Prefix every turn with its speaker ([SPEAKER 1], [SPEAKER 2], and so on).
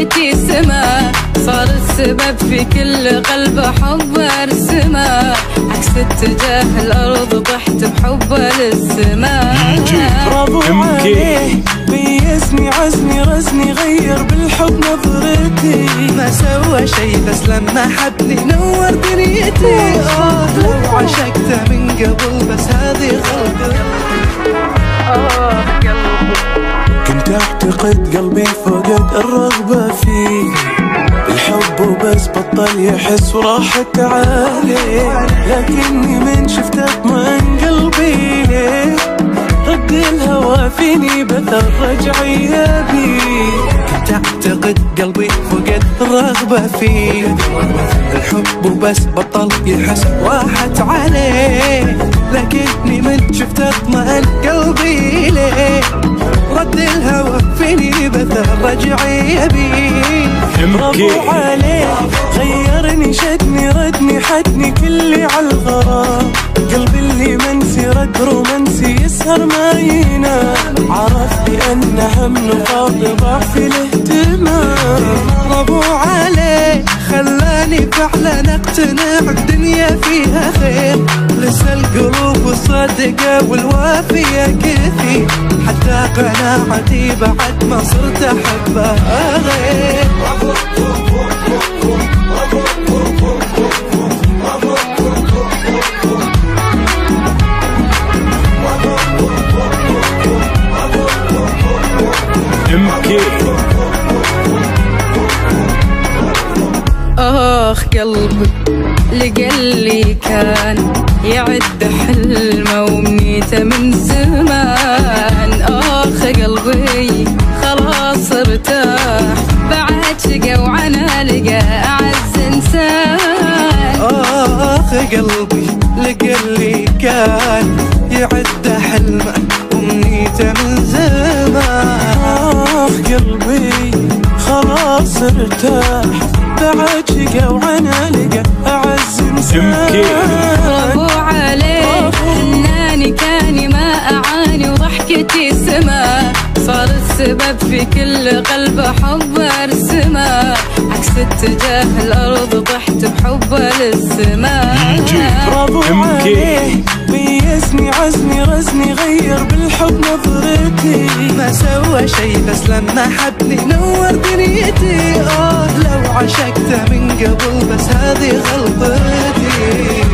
[SPEAKER 1] ضحكتي سما، صار السبب في كل قلب حب ارسمه، عكس اتجاه الارض طحت بحبه للسما.
[SPEAKER 2] برافو عليه، ميزني عزني رزني غير بالحب نظرتي،
[SPEAKER 3] ما سوى شي بس لما حبني نور دنيتي. لو عشقته من قبل بس هذه غلطة.
[SPEAKER 2] كنت اعتقد قلبي فقد الرغبة فيه، الحب وبس بطل يحس وراحت عليه، لكني من شفت اطمئن قلبي ليه، رد الهوى فيني بث الرجعية بيه.
[SPEAKER 3] كنت اعتقد قلبي فقد الرغبة فيه، الحب وبس بطل يحس راحت عليه، لكني من شفت اطمئن قلبي ليه، رد الهوى فيني بث الرجعية بيه.
[SPEAKER 2] برافو عليه، غيرني شدني ردني حدني كلي عالغرام، قلبي اللي منسي رد رومانسي يسهر ما ينام، عرف بأن هم نقاط ضعف الاهتمام.
[SPEAKER 3] برافو عليه، خلاني فعلا اقتنع الدنيا فيها خير، لسه القلوب الصادقة والوافية كثير، حتى قناعتي بعد ما صرت احبها غير.
[SPEAKER 1] قلبي لقلي كان يعد حلمه ومنيته من زمان، قلبي خلاص ارتاح بعد شقى وعنا لقى أعز إنسان.
[SPEAKER 3] قلبي لقلي كان يعد حلمه ومنيته من زمان،
[SPEAKER 2] قلبي خلاص ارتاح بعد شقى وعنا لقى أعز إنسان.
[SPEAKER 1] برافو عليه، حناني كاني ما أعاني وضحكتي سما، صار السبب في كل قلب حب ارسمه، عكس اتجاه الارض طحت بحبه للسما.
[SPEAKER 2] برافو عليه، ميزني عزني رزني غير بالحب نظرتي،
[SPEAKER 3] ما سوى شي بس لما حبني نور دنيتي. لو عشقته من قبل بس هذه غلطتي.